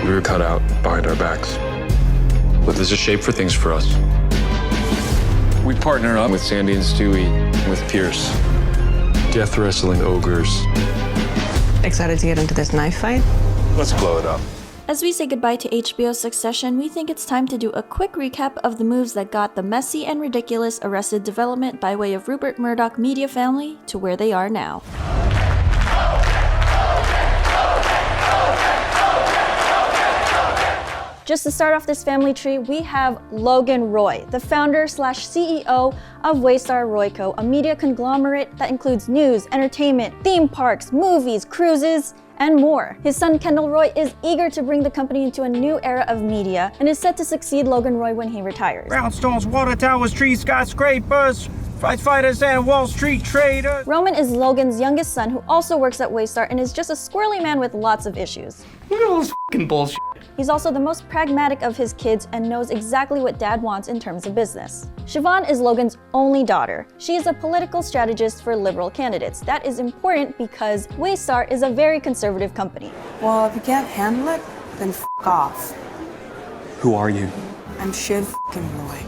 We were cut out behind our backs. But there's a shape for things for us. We partner up with Sandy and Stewie, with Pierce. Death wrestling ogres. Excited to get into this knife fight? Let's blow it up. As we say goodbye to HBO's Succession, we think it's time to do a quick recap of the moves that got the messy and ridiculous Arrested Development by way of Rupert Murdoch media family to where they are now. Just to start off this family tree, we have Logan Roy, the founder/CEO of Waystar Royco, a media conglomerate that includes news, entertainment, theme parks, movies, cruises, and more. His son Kendall Roy is eager to bring the company into a new era of media and is set to succeed Logan Roy when he retires. Brownstones, water towers, trees, skyscrapers, prize fighters, and Wall Street traders. Roman is Logan's youngest son who also works at Waystar and is just a squirrely man with lots of issues. Look at all this fucking bullshit. He's also the most pragmatic of his kids and knows exactly what dad wants in terms of business. Siobhan is Logan's only daughter. She is a political strategist for liberal candidates. That is important because Waystar is a very conservative company. Well, if you can't handle it, then f*** off. Who are you? I'm Shiv Roy.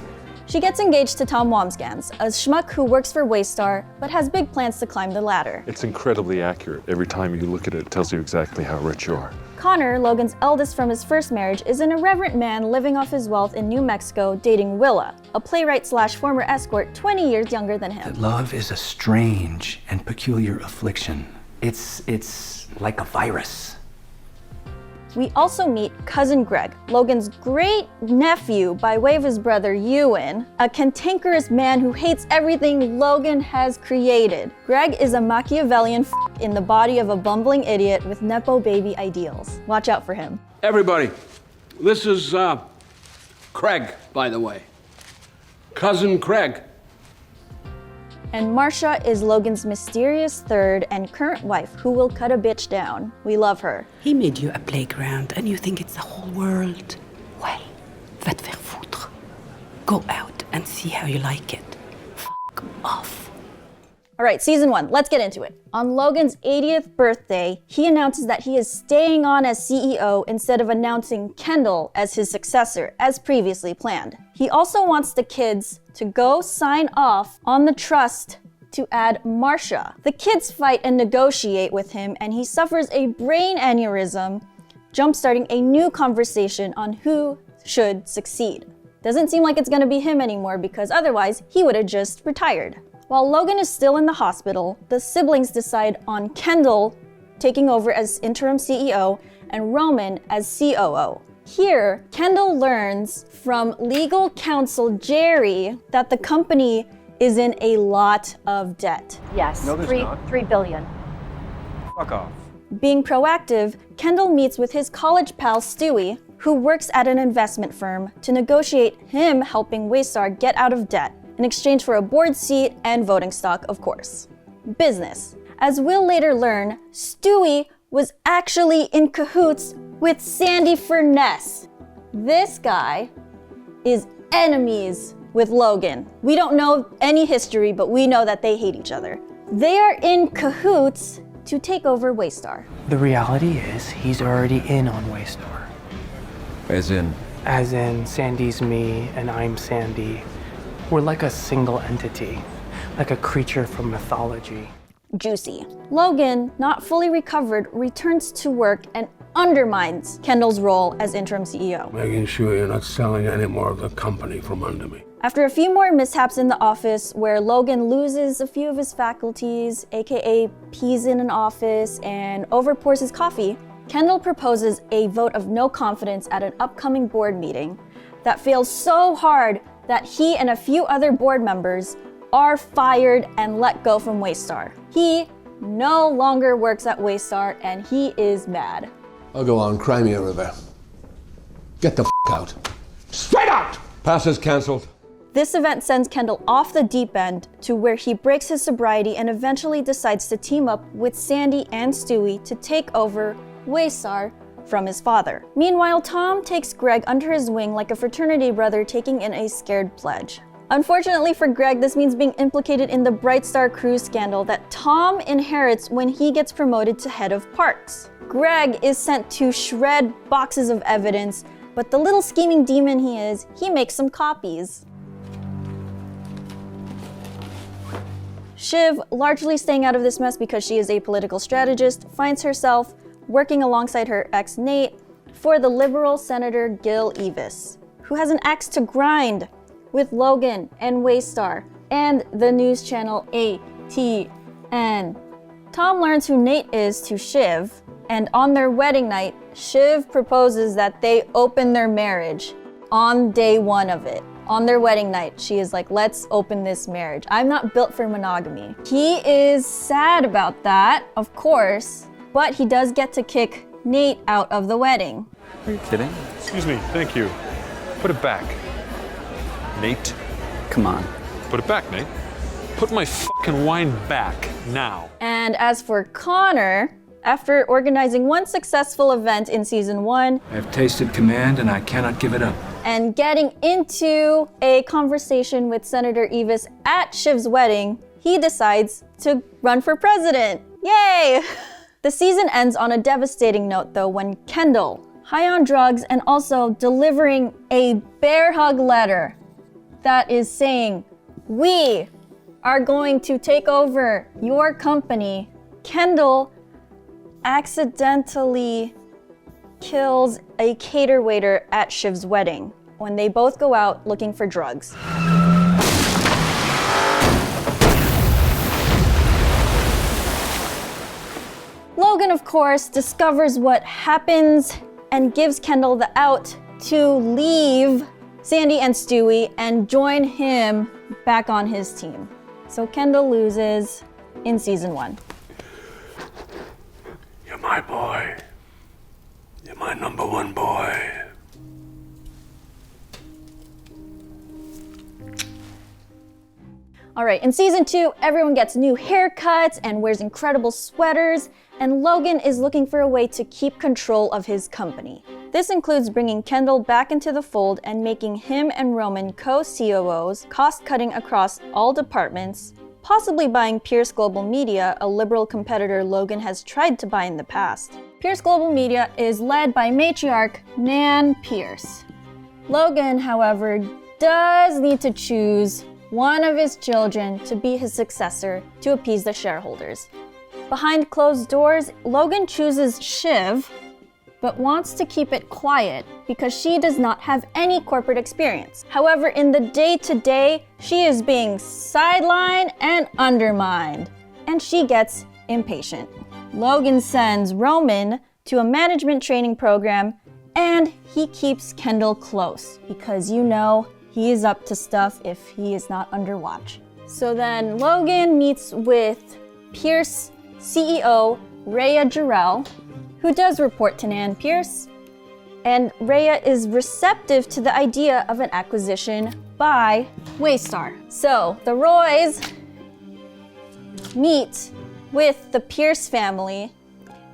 She gets engaged to Tom Wambsgans, a schmuck who works for Waystar but has big plans to climb the ladder. It's incredibly accurate. Every time you look at it, it tells you exactly how rich you are. Connor, Logan's eldest from his first marriage, is an irreverent man living off his wealth in New Mexico, dating Willa, a playwright/former escort 20 years younger than him. That love is a strange and peculiar affliction. It's like a virus. We also meet cousin Greg, Logan's great nephew by way of his brother Ewan, a cantankerous man who hates everything Logan has created. Greg is a Machiavellian in the body of a bumbling idiot with nepo baby ideals. Watch out for him. Everybody, this is Craig, by the way. Cousin Craig. And Marcia is Logan's mysterious third and current wife who will cut a bitch down. We love her. He made you a playground and you think it's the whole world. Well, va te faire foutre. Go out and see how you like it. Fuck off. All right, season 1, let's get into it. On Logan's 80th birthday, he announces that he is staying on as CEO instead of announcing Kendall as his successor, as previously planned. He also wants the kids to go sign off on the trust to add Marcia. The kids fight and negotiate with him, and he suffers a brain aneurysm, jumpstarting a new conversation on who should succeed. Doesn't seem like it's gonna be him anymore because otherwise he would have just retired. While Logan is still in the hospital, the siblings decide on Kendall taking over as interim CEO and Roman as COO. Here, Kendall learns from legal counsel Gerri that the company is in a lot of debt. Yes, No, there's not. $3 billion. Fuck off. Being proactive, Kendall meets with his college pal Stewie, who works at an investment firm, to negotiate him helping Waystar get out of debt, in exchange for a board seat and voting stock, of course. Business. As we'll later learn, Stewie was actually in cahoots with Sandy Furness. This guy is enemies with Logan. We don't know any history, but we know that they hate each other. They are in cahoots to take over Waystar. The reality is, he's already in on Waystar. As in? As in, Sandy's me and I'm Sandy. We're like a single entity, like a creature from mythology. Juicy. Logan, not fully recovered, returns to work and undermines Kendall's role as interim CEO. Making sure you're not selling any more of the company from under me. After a few more mishaps in the office where Logan loses a few of his faculties, aka pees in an office and overpours his coffee, Kendall proposes a vote of no confidence at an upcoming board meeting that fails so hard that he and a few other board members are fired and let go from Waystar. He no longer works at Waystar and he is mad. I'll go on, cry me a river. Get the f*** out. Straight out! Pass is cancelled. This event sends Kendall off the deep end to where he breaks his sobriety and eventually decides to team up with Sandy and Stewie to take over Waystar from his father. Meanwhile, Tom takes Greg under his wing like a fraternity brother taking in a scared pledge. Unfortunately for Greg, this means being implicated in the Bright Star Cruise scandal that Tom inherits when he gets promoted to head of parks. Greg is sent to shred boxes of evidence, but the little scheming demon he is, he makes some copies. Shiv, largely staying out of this mess because she is a political strategist, finds herself working alongside her ex Nate for the Liberal Senator Gil Evis, who has an axe to grind with Logan and Waystar and the news channel ATN. Tom learns who Nate is to Shiv, and on their wedding night, Shiv proposes that they open their marriage on day one of it. On their wedding night, she is like, let's open this marriage. I'm not built for monogamy. He is sad about that, of course, but he does get to kick Nate out of the wedding. Are you kidding? Excuse me, thank you. Put it back. Nate. Come on. Put it back, Nate. Put my fucking wine back now. And as for Connor, after organizing one successful event in season 1, I've tasted command and I cannot give it up. and getting into a conversation with Senator Evis at Shiv's wedding, he decides to run for president. Yay! The season ends on a devastating note though when Kendall, high on drugs and also delivering a bear hug letter that is saying, "We are going to take over your company." Kendall accidentally kills a cater waiter at Shiv's wedding when they both go out looking for drugs. Logan, of course, discovers what happens and gives Kendall the out to leave Sandy and Stewie and join him back on his team. So Kendall loses in season 1. You're my boy. You're my number one boy. All right, in season 2, everyone gets new haircuts and wears incredible sweaters, and Logan is looking for a way to keep control of his company. This includes bringing Kendall back into the fold and making him and Roman co-COOs, cost-cutting across all departments, possibly buying Pierce Global Media, a liberal competitor Logan has tried to buy in the past. Pierce Global Media is led by matriarch Nan Pierce. Logan, however, does need to choose one of his children to be his successor to appease the shareholders. Behind closed doors, Logan chooses Shiv, but wants to keep it quiet because she does not have any corporate experience. However, in the day-to-day, she is being sidelined and undermined, and she gets impatient. Logan sends Roman to a management training program, and he keeps Kendall close because you know he is up to stuff if he is not under watch. So then Logan meets with Pierce CEO Rhea Jarrell, who does report to Nan Pierce, and Rhea is receptive to the idea of an acquisition by Waystar. So the Roys meet with the Pierce family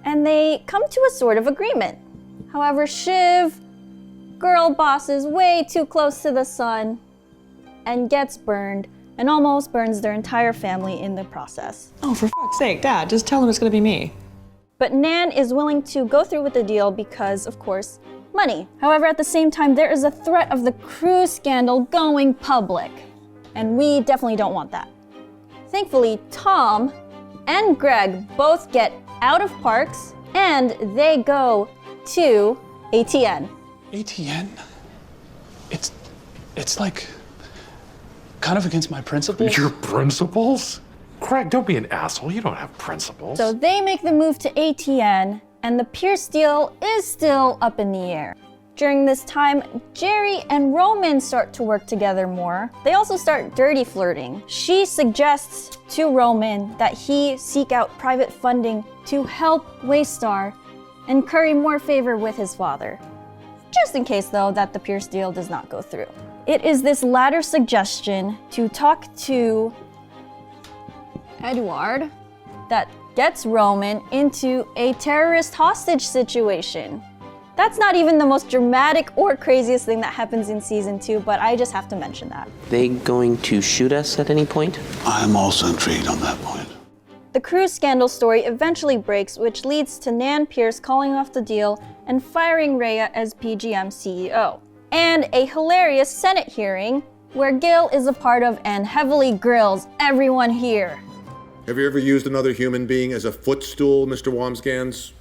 and they come to a sort of agreement. However, Shiv, girl boss, is way too close to the sun and gets burned and almost burns their entire family in the process. Oh, for fuck's sake, Dad, just tell him it's gonna be me. But Nan is willing to go through with the deal because, of course, money. However, at the same time, there is a threat of the cruise scandal going public, and we definitely don't want that. Thankfully, Tom and Greg both get out of parks, and they go to ATN. ATN? It's like kind of against my principles. Your principles? Craig, don't be an asshole. You don't have principles. So they make the move to ATN, and the Pierce deal is still up in the air. During this time, Gerri and Roman start to work together more. They also start dirty flirting. She suggests to Roman that he seek out private funding to help Waystar and curry more favor with his father. Just in case, though, that the Pierce deal does not go through. It is this latter suggestion to talk to Edward that gets Roman into a terrorist hostage situation. That's not even the most dramatic or craziest thing that happens in season 2, but I just have to mention that. They going to shoot us at any point? I'm also intrigued on that point. The cruise scandal story eventually breaks, which leads to Nan Pierce calling off the deal and firing Rhea as PGM CEO. And a hilarious Senate hearing where Gil is a part of and heavily grills everyone here. Have you ever used another human being as a footstool, Mr. Wambsgans?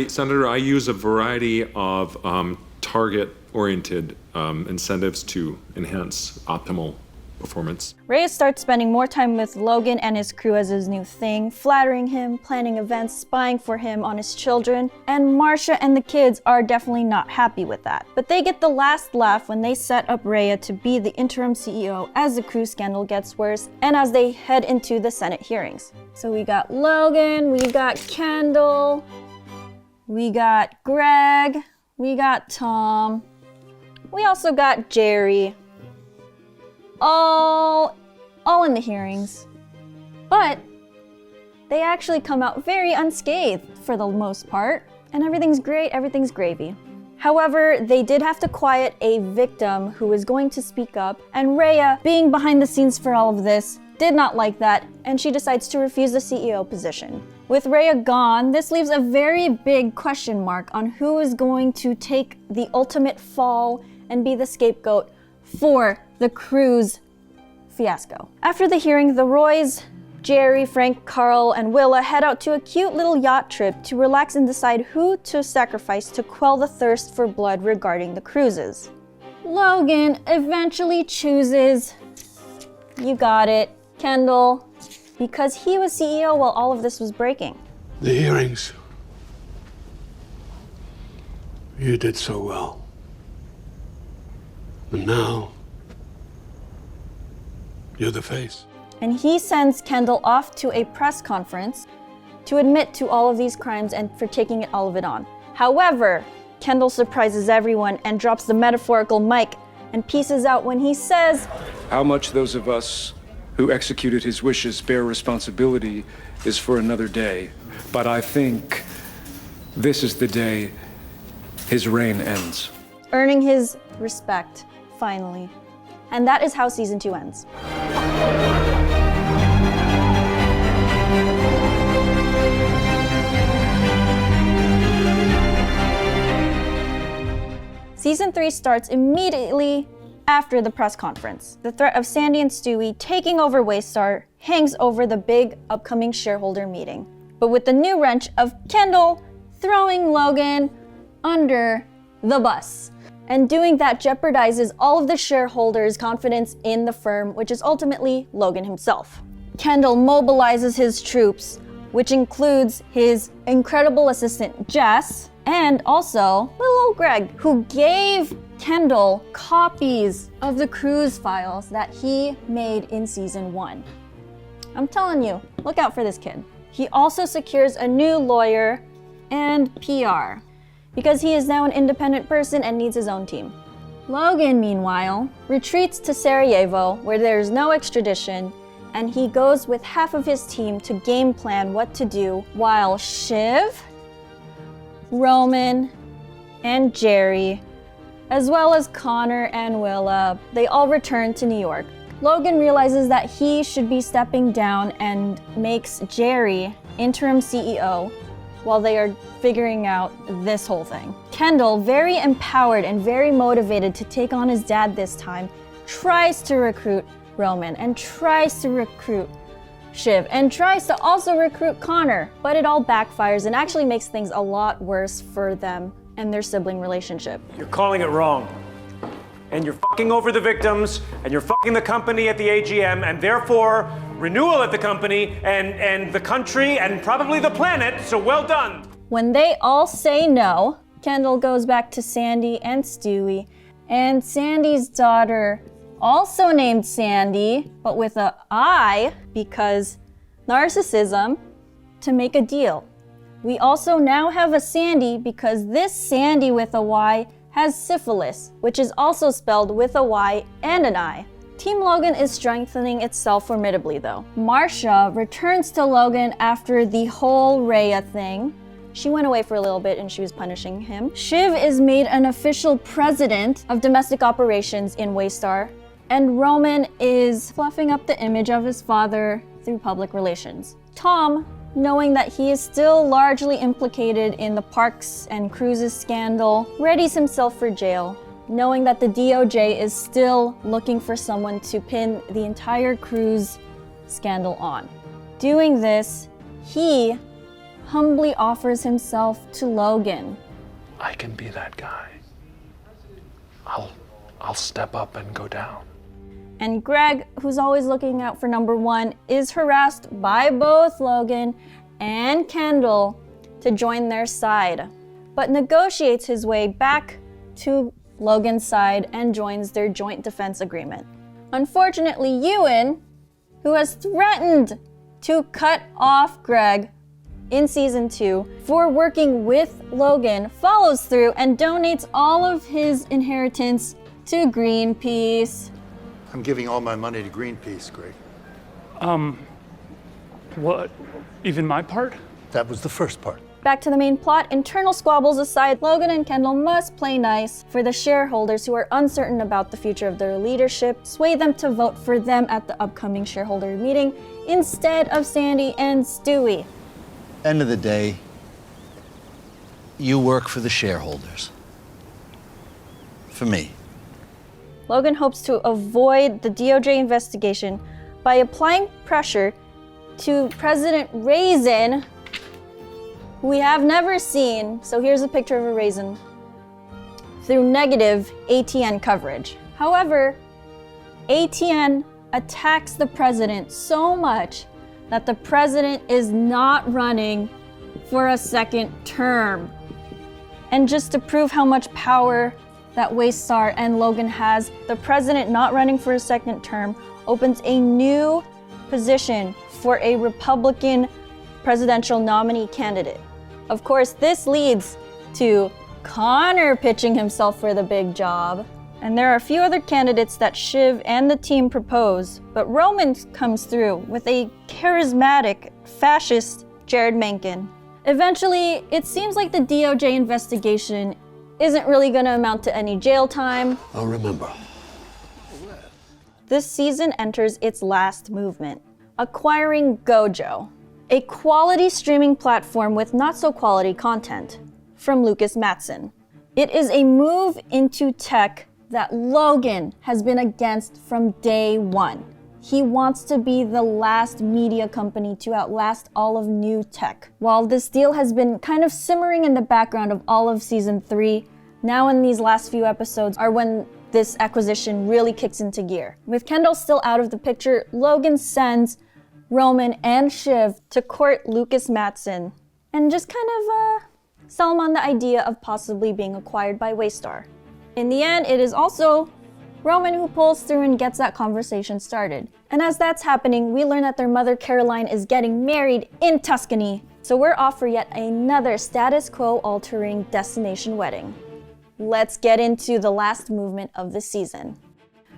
Senator, I use a variety of target-oriented incentives to enhance optimal performance. Rhea starts spending more time with Logan and his crew as his new thing, flattering him, planning events, spying for him on his children, and Marcia and the kids are definitely not happy with that. But they get the last laugh when they set up Rhea to be the interim CEO as the cruise scandal gets worse and as they head into the Senate hearings. So we got Logan, we got Kendall, we got Greg, we got Tom, we also got Gerri. All in the hearings. But they actually come out very unscathed for the most part, and everything's great, everything's gravy. However, they did have to quiet a victim who was going to speak up, and Rhea, being behind the scenes for all of this, did not like that, and she decides to refuse the CEO position. With Rhea gone, this leaves a very big question mark on who is going to take the ultimate fall and be the scapegoat for the cruise fiasco. After the hearing, the Roys, Gerri, Frank, Carl, and Willa head out to a cute little yacht trip to relax and decide who to sacrifice to quell the thirst for blood regarding the cruises. Logan eventually chooses, you got it, Kendall, because he was CEO while all of this was breaking. The hearings. You did so well. And now, you're the face. And he sends Kendall off to a press conference to admit to all of these crimes and for taking all of it on. However, Kendall surprises everyone and drops the metaphorical mic and pieces out when he says, How much those of us who executed his wishes bear responsibility is for another day. But I think this is the day his reign ends. Earning his respect, finally. And that is how season 2 ends. Season 3 starts immediately after the press conference. The threat of Sandy and Stewie taking over Waystar hangs over the big upcoming shareholder meeting. But with the new wrench of Kendall throwing Logan under the bus. And doing that jeopardizes all of the shareholders' confidence in the firm, which is ultimately Logan himself. Kendall mobilizes his troops, which includes his incredible assistant Jess, and also little old Greg, who gave Kendall copies of the cruise files that he made in season 1. I'm telling you, look out for this kid. He also secures a new lawyer and PR, because he is now an independent person and needs his own team. Logan, meanwhile, retreats to Sarajevo, where there is no extradition, and he goes with half of his team to game plan what to do, while Shiv, Roman, and Gerri, as well as Connor and Willa, they all return to New York. Logan realizes that he should be stepping down and makes Gerri interim CEO while they are figuring out this whole thing. Kendall, very empowered and very motivated to take on his dad this time, tries to recruit Roman and tries to recruit Shiv and tries to also recruit Connor, but it all backfires and actually makes things a lot worse for them and their sibling relationship. You're calling it wrong. And you're fucking over the victims, and you're fucking the company at the AGM, and therefore renewal at the company, and the country, and probably the planet, so well done. When they all say no, Kendall goes back to Sandy and Stewie, and Sandy's daughter, also named Sandy, but with a I, because narcissism, to make a deal. We also now have a Sandy because this Sandy with a Y has syphilis, which is also spelled with a Y and an I. Team Logan is strengthening itself formidably though. Marcia returns to Logan after the whole Rhea thing. She went away for a little bit and she was punishing him. Shiv is made an official president of domestic operations in Waystar. And Roman is fluffing up the image of his father through public relations. Tom, knowing that he is still largely implicated in the Parks and Cruises scandal, readies himself for jail, knowing that the DOJ is still looking for someone to pin the entire cruise scandal on. Doing this, he humbly offers himself to Logan. I can be that guy. I'll step up and go down. And Greg, who's always looking out for number one, is harassed by both Logan and Kendall to join their side, but negotiates his way back to Logan's side and joins their joint defense agreement. Unfortunately, Ewan, who has threatened to cut off Greg in season 2 for working with Logan, follows through and donates all of his inheritance to Greenpeace. I'm giving all my money to Greenpeace, Greg. What? Even my part? That was the first part. Back to the main plot, internal squabbles aside, Logan and Kendall must play nice for the shareholders who are uncertain about the future of their leadership, sway them to vote for them at the upcoming shareholder meeting instead of Sandy and Stewie. End of the day, you work for the shareholders. For me. Logan hopes to avoid the DOJ investigation by applying pressure to President Raisin, who we have never seen, so here's a picture of a raisin, through negative ATN coverage. However, ATN attacks the president so much that the president is not running for a second term. And just to prove how much power that Waystar and Logan has, the president not running for a second term opens a new position for a Republican presidential nominee candidate. Of course, this leads to Connor pitching himself for the big job. And there are a few other candidates that Shiv and the team propose, but Roman comes through with a charismatic fascist Jared Mencken. Eventually, it seems like the DOJ investigation isn't really going to amount to any jail time. I'll remember. This season enters its last movement, acquiring GoJo, a quality streaming platform with not-so-quality content, from Lukas Matsson. It is a move into tech that Logan has been against from day one. He wants to be the last media company to outlast all of new tech. While this deal has been kind of simmering in the background of all of season 3, now in these last few episodes are when this acquisition really kicks into gear. With Kendall still out of the picture, Logan sends Roman and Shiv to court Lukas Matsson and just kind of sell him on the idea of possibly being acquired by Waystar. In the end, it is also Roman who pulls through and gets that conversation started. And as that's happening, we learn that their mother Caroline is getting married in Tuscany. So we're off for yet another status quo altering destination wedding. Let's get into the last movement of the season.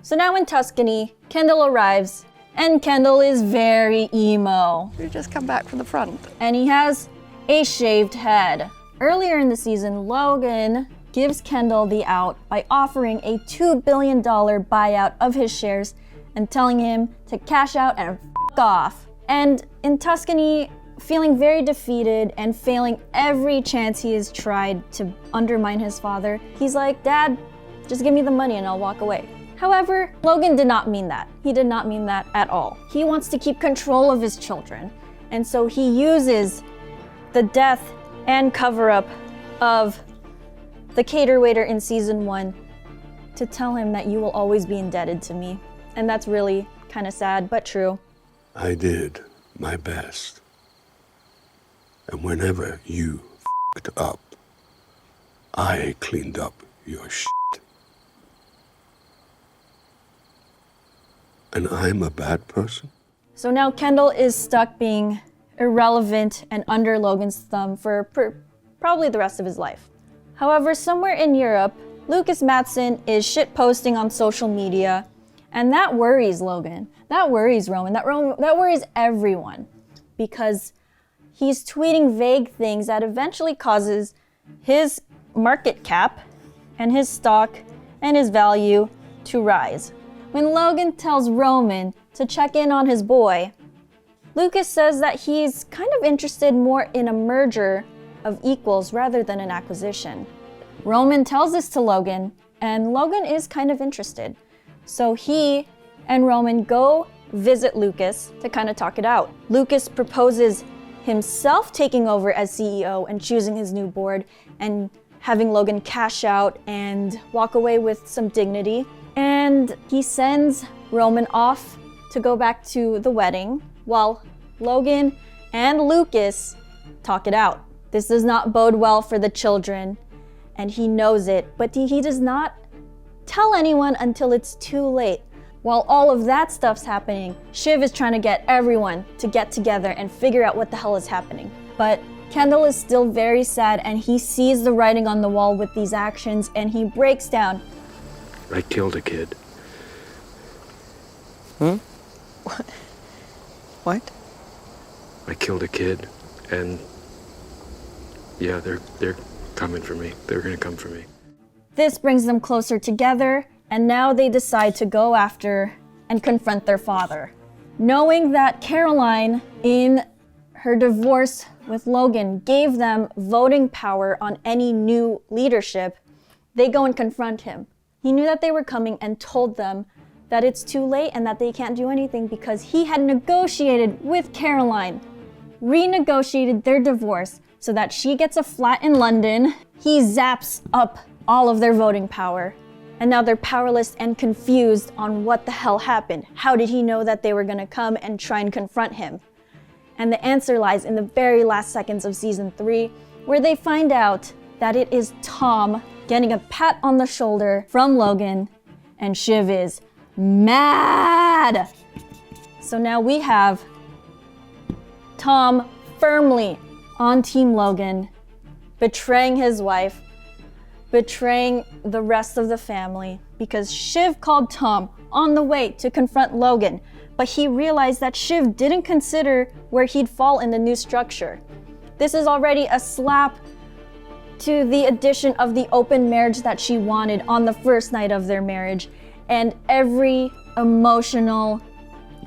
So now in Tuscany, Kendall arrives, and Kendall is very emo. You just come back from the front. And he has a shaved head. Earlier in the season, Logan gives Kendall the out by offering a $2 billion buyout of his shares and telling him to cash out and f*** off. And in Tuscany, feeling very defeated and failing every chance he has tried to undermine his father, he's like, "Dad, just give me the money and I'll walk away." However, Logan did not mean that. He did not mean that at all. He wants to keep control of his children. And so he uses the death and cover-up of the cater waiter in season 1 to tell him that you will always be indebted to me. And that's really kind of sad, but true. I did my best. And whenever you f***ed up, I cleaned up your shit. And I'm a bad person? So now Kendall is stuck being irrelevant and under Logan's thumb for probably the rest of his life. However, somewhere in Europe, Lukas Matsson is shitposting on social media, and that worries Logan. That worries Roman. That worries everyone, because he's tweeting vague things that eventually causes his market cap and his stock and his value to rise. When Logan tells Roman to check in on his boy, Lukas says that he's kind of interested more in a merger of equals rather than an acquisition. Roman tells this to Logan, and Logan is kind of interested. So he and Roman go visit Lukas to kind of talk it out. Lukas proposes himself taking over as CEO and choosing his new board and having Logan cash out and walk away with some dignity. And he sends Roman off to go back to the wedding while Logan and Lukas talk it out. This does not bode well for the children, and he knows it, but he does not tell anyone until it's too late. While all of that stuff's happening, Shiv is trying to get everyone to get together and figure out what the hell is happening. But Kendall is still very sad, and he sees the writing on the wall with these actions, and he breaks down. I killed a kid. What? What? I killed a kid, and yeah, they're coming for me. They're gonna come for me. This brings them closer together, and now they decide to go after and confront their father. Knowing that Caroline, in her divorce with Logan, gave them voting power on any new leadership, they go and confront him. He knew that they were coming and told them that it's too late and that they can't do anything because he had negotiated with Caroline, renegotiated their divorce so that she gets a flat in London. He zaps up all of their voting power. And now they're powerless and confused on what the hell happened. How did he know that they were gonna come and try and confront him? And the answer lies in the very last seconds of season 3, where they find out that it is Tom getting a pat on the shoulder from Logan, and Shiv is mad. So now we have Tom firmly on Team Logan, betraying his wife, betraying the rest of the family, because Shiv called Tom on the way to confront Logan, but he realized that Shiv didn't consider where he'd fall in the new structure. This is already a slap to the addition of the open marriage that she wanted on the first night of their marriage, and every emotional,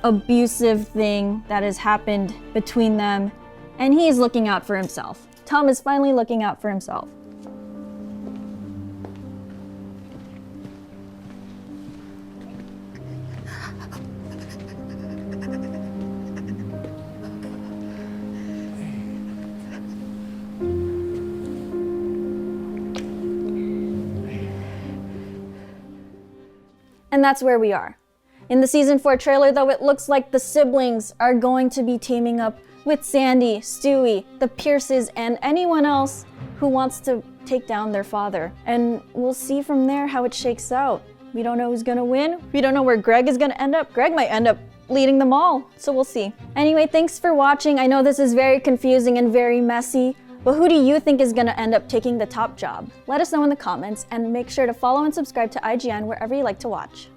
abusive thing that has happened between them, and he's looking out for himself. Tom is finally looking out for himself. And that's where we are. In the season 4 trailer, though, it looks like the siblings are going to be teaming up with Sandy, Stewie, the Pierces, and anyone else who wants to take down their father. And we'll see from there how it shakes out. We don't know who's gonna win. We don't know where Greg is gonna end up. Greg might end up leading them all, so we'll see. Anyway, thanks for watching. I know this is very confusing and very messy, but who do you think is gonna end up taking the top job? Let us know in the comments, and make sure to follow and subscribe to IGN wherever you like to watch.